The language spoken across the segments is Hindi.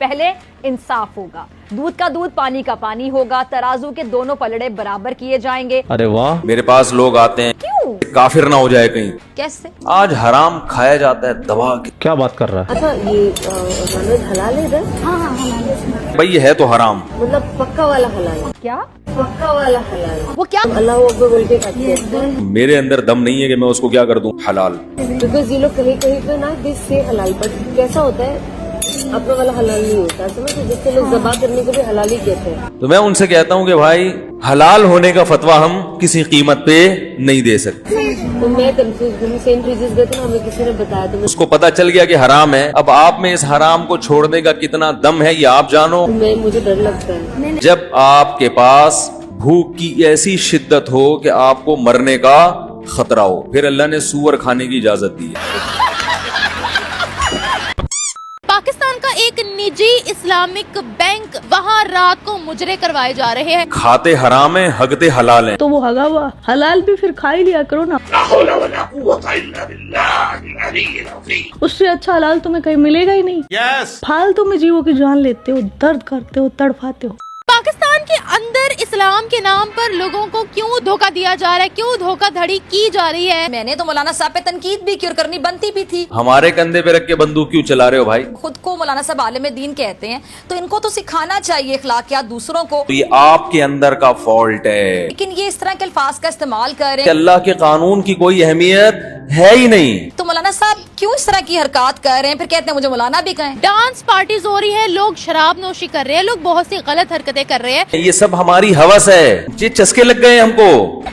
पहले इंसाफ होगा, दूध का दूध पानी का पानी होगा, तराजू के दोनों पलड़े बराबर किए जाएंगे। अरे वाह। मेरे पास लोग आते हैं, क्यों? काफिर ना हो जाए कहीं। कैसे? आज हराम खाया जाता है दबा के। क्या बात कर रहा है? अच्छा, ये नॉनवेज हलाल है इधर? हाँ, भाई ये है तो हराम। मतलब पक्का वाला हलाल है? क्या पक्का वाला हलाल? वो क्या? अल्लाह अकबर बोल के खाते हैं। मेरे अंदर दम नहीं है कि मैं उसको क्या कर दूं हलाल। बिकॉज ये लोग कहीं कहीं पे ना दिस से हलाल, बट कैसा होता है अपना वाला हलाल नहीं होता, समझ? जिससे लोग जबा करने को भी हलाल ही कहते हैं। तो मैं उनसे कहता हूं कि भाई हलाल होने का फतवा हम किसी कीमत पे नहीं दे सकते। तो मैं कंफ्यूज हूँ, सेंट फ्रीजेस गए थे ना, हमें किसी ने बताया तो उसको पता चल गया कि हराम है। अब आप में इस हराम को छोड़ने का कितना दम है ये आप जानो। मुझे डर लगता है। जब आपके पास भूख की ऐसी शिद्दत हो कि आपको मरने का खतरा हो, फिर अल्लाह ने सूअर खाने की इजाजत दी है। पाकिस्तान का एक निजी इस्लामिक बैंक, वहाँ रात को मुजरे करवाए जा रहे हैं। खाते हराम है, हगते हलाल है। तो वो हगा हुआ हलाल भी फिर खा ही लिया करो ना। उससे अच्छा हलाल तुम्हें कहीं मिलेगा ही नहीं। फालतू में जीवों की जान लेते हो, दर्द करते हो, तड़पाते हो। पाकिस्तान के अंदर इस्लाम के नाम पर लोगों को क्यों धोखा दिया जा रहा है, क्यों धोखाधड़ी की जा रही है? मैंने तो मौलाना साहब पे तनकीद भी की और करनी बनती भी थी। हमारे कंधे पे रख के बंदूक क्यों चला रहे हो भाई? खुद को मौलाना साहब आलिम दीन कहते हैं, तो इनको तो सिखाना चाहिए अखलाकियात दूसरों को। तो ये आपके अंदर का फॉल्ट है, लेकिन ये इस तरह के अल्फाज का इस्तेमाल कर रहे कि हैं। अल्लाह के कानून की कोई अहमियत है ही नहीं। तो मौलाना साहब क्यों इस तरह की हरकत कर रहे हैं? फिर कहते हैं मुझे मौलाना भी कहें। डांस पार्टीज हो रही है, लोग शराब नोशी कर रहे हैं, लोग बहुत सी गलत हरकतें कर रहे हैं। ये सब हमारी हवस है, ये चस्के लग गए हमको।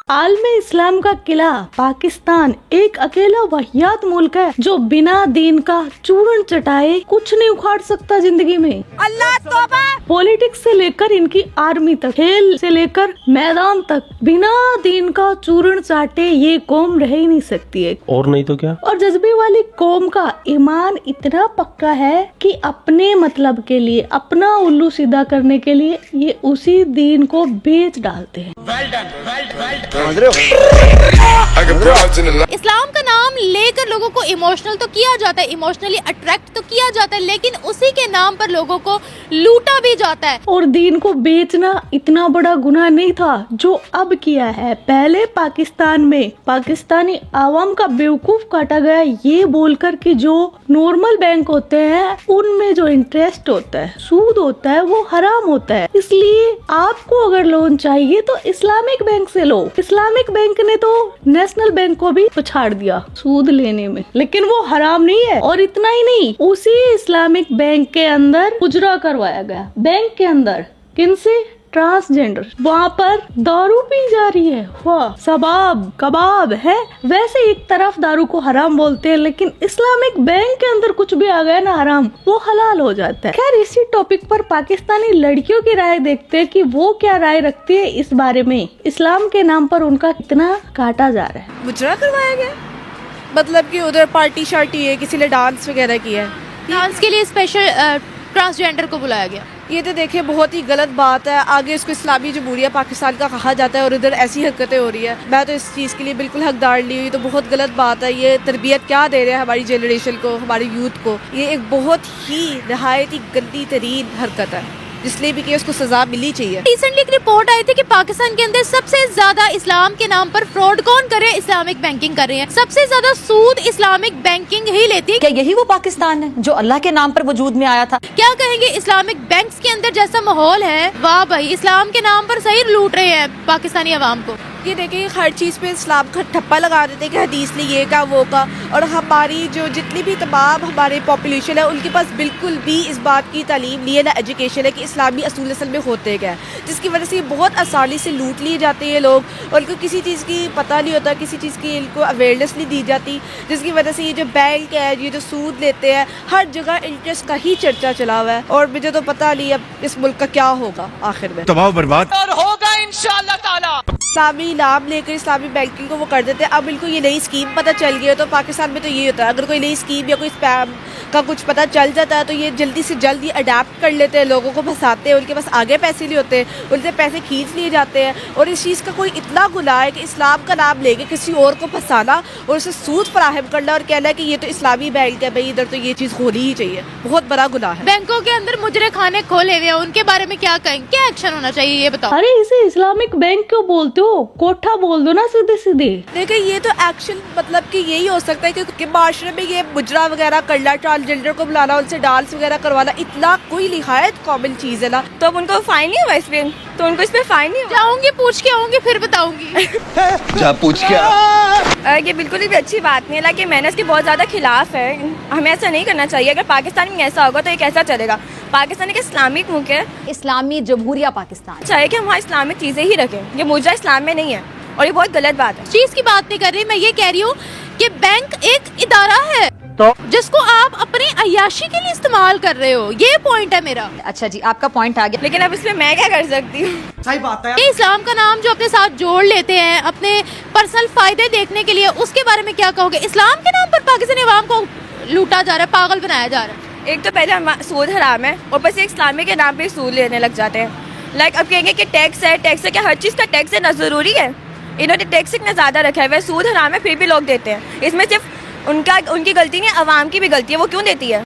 आलमे इस्लाम का किला पाकिस्तान एक अकेला वाहियात मुल्क है जो बिना दीन का चूर्ण चटाए कुछ नहीं उखाड़ सकता जिंदगी में। अल्लाह तौबा। पॉलिटिक्स से लेकर इनकी आर्मी तक, खेल से लेकर मैदान तक, बिना दीन का चूर्ण चाटे ये कौम रह ही नहीं सकती है। और नहीं तो क्या। और जज्बे वाली कौम का ईमान इतना पक्का है कि अपने मतलब के लिए, अपना उल्लू सीधा करने के लिए ये उसी दीन को बेच डालते हैं। इस्लाम का नाम लेकर लोगों को इमोशनल तो किया जाता है, इमोशनली अट्रैक्ट तो किया जाता है, लेकिन उसी के नाम पर लोगों को लूटा भी जाता है। और दीन को बेचना इतना बड़ा गुनाह नहीं था जो अब किया है। पहले पाकिस्तान में पाकिस्तानी आवाम का बेवकूफ काटा गया ये बोलकर कि जो नॉर्मल बैंक होते हैं उनमें जो इंटरेस्ट होता है, सूद होता है, वो हराम होता है। इसलिए आपको अगर लोन चाहिए तो इस्लामिक बैंक से लो। इस्लामिक बैंक ने तो नेशनल बैंक को भी पछाड़ दिया सूद लेने में, लेकिन वो हराम नहीं है। और इतना ही नहीं, उसी इस्लामिक बैंक के अंदर उजरा करवाया गया। बैंक के अंदर किनसे? ट्रांसजेंडर। वहाँ पर दारू पी जा रही है। वाह, सबाब कबाब है। वैसे एक तरफ दारू को हराम बोलते हैं, लेकिन इस्लामिक बैंक के अंदर कुछ भी आ गया ना हराम, वो हलाल हो जाता है। खैर, इसी टॉपिक पर पाकिस्तानी लड़कियों की राय देखते हैं कि वो क्या राय रखती है इस बारे में। इस्लाम के नाम पर उनका कितना काटा जा रहा है। मुजरा करवाया गया मतलब कि उधर पार्टी शार्टी है, किसी ने डांस वगैरह किया है। डांस के लिए स्पेशल ट्रांसजेंडर को बुलाया गया। ये तो देखिए बहुत ही गलत बात है। आगे इसको इस्लामी जमहूरिया पाकिस्तान का कहा जाता है और इधर ऐसी हरकतें हो रही है। मैं तो इस चीज़ के लिए बिल्कुल हकदार ली हुई। तो बहुत गलत बात है। ये तरबियत क्या दे रहे हैं हमारी जनरेशन को, हमारे यूथ को। ये एक बहुत ही नहायत ही गंदी तरीन हरकत है, इसलिए भी कि उसको सजा मिलनी चाहिए। रिसेंटली एक रिपोर्ट आई थी कि पाकिस्तान के अंदर सबसे ज्यादा इस्लाम के नाम पर फ्रॉड कौन कर रहे हैं? इस्लामिक बैंकिंग कर रहे हैं। सबसे ज्यादा सूद इस्लामिक बैंकिंग ही लेती है। क्या यही वो पाकिस्तान है जो अल्लाह के नाम पर वजूद में आया था? क्या कहेंगे इस्लामिक बैंक्स के अंदर जैसा माहौल है, वाह भाई, इस्लाम के नाम पर सही लूट रहे हैं पाकिस्तानी अवाम को। ये देखिए हर चीज़ पे इस्लाम का ठप्पा लगा देते हैं कि हदीस ने ये का वो का। और हमारी जो जितनी भी तमाम हमारे पॉपुलेशन है उनके पास बिल्कुल भी इस बात की तालीम नहीं है, ना एजुकेशन है कि इस्लामी असूल असल में होते क्या है, जिसकी वजह से ये बहुत आसानी से लूट लिए जाते हैं लोग। और इनको किसी चीज़ की पता नहीं होता, किसी चीज़ की इनको अवेयरनेस नहीं दी जाती, जिसकी वजह से ये जो बैंक है, ये जो सूद लेते हैं, हर जगह इंटरेस्ट का ही चर्चा चला हुआ है। और मुझे तो पता नहीं अब इस मुल्क का क्या होगा आखिर में। तबाह बर्बाद होगा इंशाअल्लाह ताला। इस्लामी नाम लेकर इस्लामी बैंकिंग को वो कर देते हैं। अब इनको ये नई स्कीम पता चल गई है तो पाकिस्तान में तो ये होता है, अगर कोई नई स्कीम या कोई स्पैम का कुछ पता चल जाता है तो ये जल्दी से जल्दी अडेप्ट कर लेते हैं, लोगों को फंसाते हैं, उनके पास आगे पैसे नहीं होते, उनसे पैसे खींच लिए जाते हैं। और इस चीज़ का कोई इतना गुनाह है कि इस्लाम का नाम लेके किसी और को फंसाना और उसे सूद फराहम करना और कहना कि ये तो इस्लामी बैंक है भाई, इधर तो ये चीज़ होनी ही चाहिए, बहुत बड़ा गुनाह है। बैंकों के अंदर मुजरे खाने खोले हुए हैं, उनके बारे में क्या कहें, क्या एक्शन होना चाहिए ये बताओ। अरे इसे इस्लामिक बैंक क्यों बोलते हो? कोठा बोल दो ना सीधे सीधे। देखिए ये तो एक्शन मतलब कि यही हो सकता है कि माशरे में ये मुजरा वगैरह करना, ट्रांसजेंडर को बुलाना, उनसे डांस वगैरह करवाना, इतना कोई निहायत कॉमन चीज़ है ना, तो अब उनको फाइन नहीं हुआ इस पे, तो उनको इस पे फाइन नहीं हुआ। जाऊंगी पूछ के आऊंगी फिर बताऊंगी। जा पूछ क्या? ये बिल्कुल भी अच्छी बात नहीं है, हालांकि मैंने इसके बहुत ज़्यादा खिलाफ है। हमें ऐसा नहीं करना चाहिए। अगर पाकिस्तान में ऐसा होगा तो ये कैसा चलेगा? पाकिस्तान एक इस्लामिक मुल्क है, इस्लामी जमहूरिया पाकिस्तान। चाहिए कि हम वहाँ इस्लामिक चीज़ें ही रखें। ये मुजरा इस्लाम में नहीं है और ये बहुत गलत बात है। चीज की बात नहीं कर रही, मैं ये कह रही हूँ कि बैंक एक इदारा है तो जिसको आप अपनी अय्याशी के लिए इस्तेमाल कर रहे हो, ये पॉइंट है मेरा। अच्छा जी, आपका पॉइंट आ गया। लेकिन अब इसमें मैं क्या कर सकती हूँ? सही बात है। ये इस्लाम का नाम जो अपने साथ जोड़ लेते हैं अपने पर्सनल फायदे देखने के लिए, उसके बारे में क्या कहोगे? इस्लाम के नाम पर पाकिस्तानी अवाम को लूटा जा रहा है, पागल बनाया जा रहा है। एक तो पहले सूद हराम है और बस इस्लामी के नाम पे सूद लेने लग जाते हैं। लाइक अब कहेंगे कि टैक्स है, टैक्स है, क्या हर चीज़ का टैक्स है ना? ज़रूरी है? इन्होंने टैक्स इतना ज़्यादा रखा है, वह सूद हराम है फिर भी लोग देते हैं। इसमें सिर्फ उनकी गलती नहीं, अवाम की भी गलती है, वो क्यों देती है?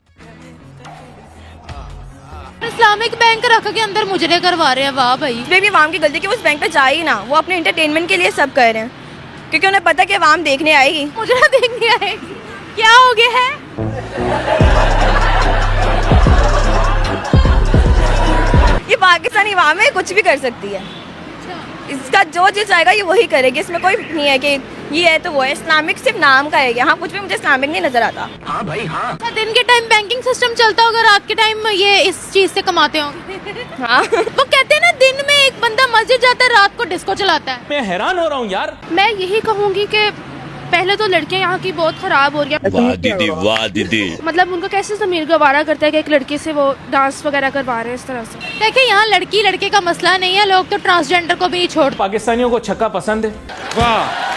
इस्लामिक बैंक रख के अंदर मुजरे करवा रहे हैं, वाह भाई। इसमें भी अवाम की गलती कि उस बैंक पे जाए ही ना, वो अपने एंटरटेनमेंट के लिए सब कर रहे हैं क्योंकि उन्हें पता है कि अवाम देखने आएगी। मुजरा देखने आएगी, क्या हो गया है? ये पाकिस्तानी अवाम है, कुछ भी कर सकती है। इसका जो चीज़ आएगा ये वही करेगी, इसमें कोई नहीं है कि ये है तो वो है। इस्लामिक सिर्फ नाम का है, यहाँ कुछ भी मुझे इस्लामिक नहीं नजर आता। हाँ भाई हाँ। दिन के टाइम बैंकिंग सिस्टम चलता होगा, रात के टाइम ये इस चीज से कमाते होंगे। हाँ वो कहते हैं ना, दिन में एक बंदा मस्जिद जाता है, रात को डिस्को चलाता है। मैं हैरान हो रहा हूँ यार। मैं यही कहूँगी कि पहले तो लड़कियां यहाँ की बहुत खराब हो रही हैं। वाह दीदी, वाह दीदी। मतलब उनका कैसे ज़मीर गवारा करता है कि एक लड़के से वो डांस वगैरह करवा रहे हैं इस तरह से। देखिए यहाँ लड़की लड़के का मसला नहीं है, लोग तो ट्रांसजेंडर को भी नहीं छोड़। पाकिस्तानियों को छक्का पसंद है। वाह।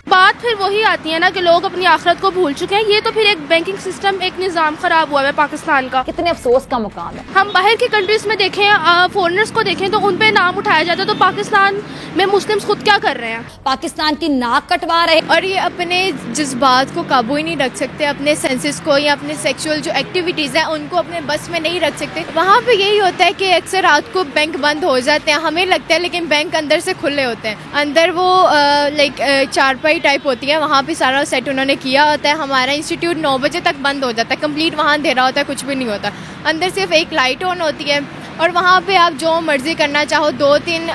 बात फिर वही आती है ना कि लोग अपनी आखिरत को भूल चुके हैं। ये तो फिर एक बैंकिंग सिस्टम, एक निज़ाम खराब हुआ है पाकिस्तान का। कितने अफसोस का मुकाम है। हम बाहर के कंट्रीज में देखें, फॉरेनर्स को देखें तो उन पे नाम उठाया जाता है, तो पाकिस्तान में मुस्लिम्स खुद क्या कर रहे हैं? पाकिस्तान की नाक कटवा रहे। और ये अपने जज्बात को काबू ही नहीं रख सकते, अपने सेंसेस को या अपने सेक्सुअल जो एक्टिविटीज़ हैं उनको अपने बस में नहीं रख सकते। वहाँ पे यही होता है कि अक्सर रात को बैंक बंद हो जाते हैं, हमें लगता है, लेकिन बैंक अंदर से खुले होते हैं। अंदर वो लाइक चारपाई टाइप होती है, वहाँ पे सारा सेट उन्होंने किया होता है। हमारा इंस्टीट्यूट 9 बजे तक बंद हो जाता है, कंप्लीट वहाँ अंधेरा होता है, कुछ भी नहीं होता। अंदर सिर्फ एक लाइट ऑन होती है और वहाँ पे आप जो मर्जी करना चाहो, 2-3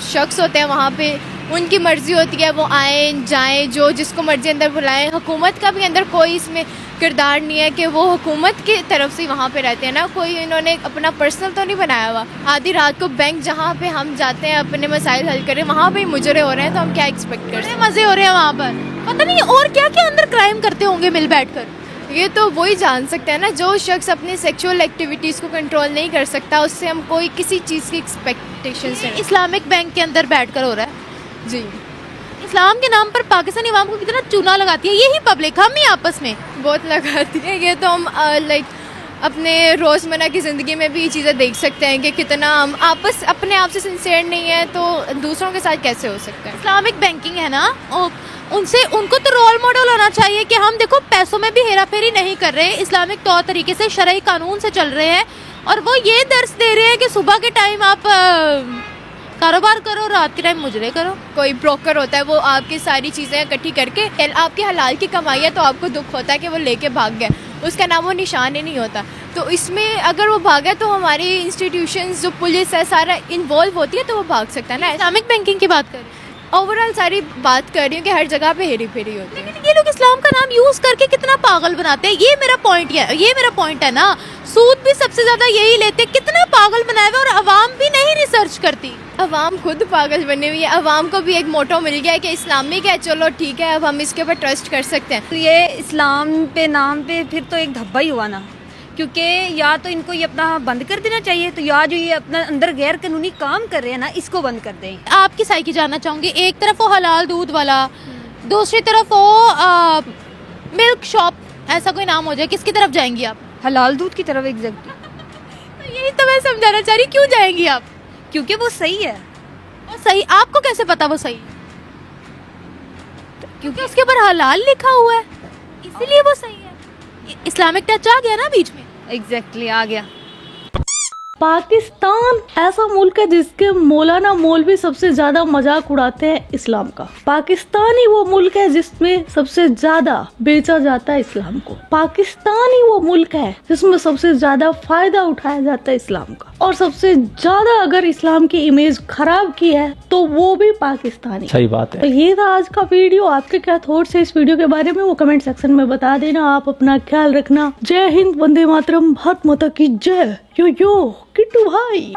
शख्स होते हैं वहाँ पे, उनकी मर्जी होती है, वो आए जाएं, जो जिसको मर्जी अंदर बुलाएं। हुकूमत का भी अंदर कोई इसमें किरदार नहीं है कि वो हुकूमत की तरफ से वहाँ पे रहते हैं ना, कोई इन्होंने अपना पर्सनल तो नहीं बनाया हुआ। आधी रात को बैंक जहाँ पे हम जाते हैं अपने मसाइल हल करें, वहाँ पे मुजरे हो रहे हैं, तो हम क्या एक्सपेक्ट कर रहे हैं? मज़े हो रहे हैं वहाँ पर, पता नहीं और क्या क्या अंदर क्राइम करते होंगे मिल बैठ कर। ये तो वही जान सकते हैं ना, जो शख्स अपनी सेक्सुअल एक्टिविटीज़ को कंट्रोल नहीं कर सकता, उससे हम कोई किसी चीज़ की एक्सपेक्टेशन से। इस्लामिक बैंक के अंदर बैठकर हो रहा है जी। इस्लाम के नाम पर पाकिस्तानी अवाम को कितना चूना लगाती है यही पब्लिक, हम ही आपस में बहुत लगाती है। ये तो हम लाइक अपने रोज़मर्रा की ज़िंदगी में भी ये चीज़ें देख सकते हैं कि कितना हम आपस अपने आप से सिंसियर नहीं है तो दूसरों के साथ कैसे हो सकता है। इस्लामिक बैंकिंग है ना, उनसे उनको तो रोल मॉडल होना चाहिए कि हम देखो पैसों में भी हेरा फेरी नहीं कर रहे, इस्लामिक तौर तरीके से शरई कानून से चल रहे हैं, और वो ये दर्स दे रहे हैं कि सुबह के टाइम आप कारोबार करो, रात के टाइम मुजरे करो। कोई ब्रोकर होता है, वो आपकी सारी चीज़ें इकट्ठी करके आपकी हलाल की कमाई है तो आपको दुख होता है कि वो लेके भाग गया, उसका नाम वो निशान ही नहीं होता। तो इसमें अगर वो भागा तो हमारी इंस्टीट्यूशंस जो पुलिस है सारा इन्वॉल्व होती है, तो वो भाग सकता है ना। इस्लामिक बैंकिंग की बात करें, ओवरऑल सारी बात कर रही हूँ कि हर जगह पे हेरी फेरी होती है, लेकिन ये लोग इस्लाम का नाम यूज़ करके कितना पागल बनाते हैं। ये मेरा पॉइंट है ना। सूद भी सबसे ज़्यादा यही लेते, कितना पागल बनाए हुए, और अवाम भी नहीं रिसर्च करती। अवाम खुद पागल बनी हुई है। अवाम को भी एक मोटो मिल गया है कि इस्लामिक है, चलो ठीक है, अब हम इसके ऊपर ट्रस्ट कर सकते हैं। तो ये इस्लाम पे नाम पे फिर तो एक धब्बा ही हुआ ना, क्योंकि या तो इनको ये अपना बंद कर देना चाहिए, तो या जो ये अपना अंदर गैर कानूनी काम कर रहे हैं ना, इसको बंद कर दें। आपकी साइकी जानना चाहूंगी, एक तरफ वो हलाल दूध वाला, दूसरी तरफ वो मिल्क शॉप, ऐसा कोई नाम हो जाए, किसकी तरफ जाएंगी आप? हलाल दूध की तरफ एग्जैक्टली, यही तो मैं समझाना चाह रही, क्यों जाएंगी आप? क्योंकि वो सही है। वो सही, आपको कैसे पता वो सही? क्योंकि उसके ऊपर हलाल लिखा हुआ है, इसीलिए वो सही है। इस्लामिक टच आ गया ना बीच में। एग्जैक्टली आ गया। पाकिस्तान ऐसा मुल्क है जिसके मौलाना मौलवी सबसे ज्यादा मजाक उड़ाते हैं इस्लाम का। पाकिस्तान ही वो मुल्क है जिसमें सबसे ज्यादा बेचा जाता है इस्लाम को। पाकिस्तान ही वो मुल्क है जिसमें सबसे ज्यादा फायदा उठाया जाता है इस्लाम का। और सबसे ज्यादा अगर इस्लाम की इमेज खराब की है तो वो भी पाकिस्तानी। सही बात है। तो ये था आज का वीडियो। आपके क्या थॉट्स है इस वीडियो के बारे में, वो कमेंट सेक्शन में बता देना। आप अपना ख्याल रखना। जय हिंद, वंदे मातरम, भारत माता की जय। यो किट्टू भाई।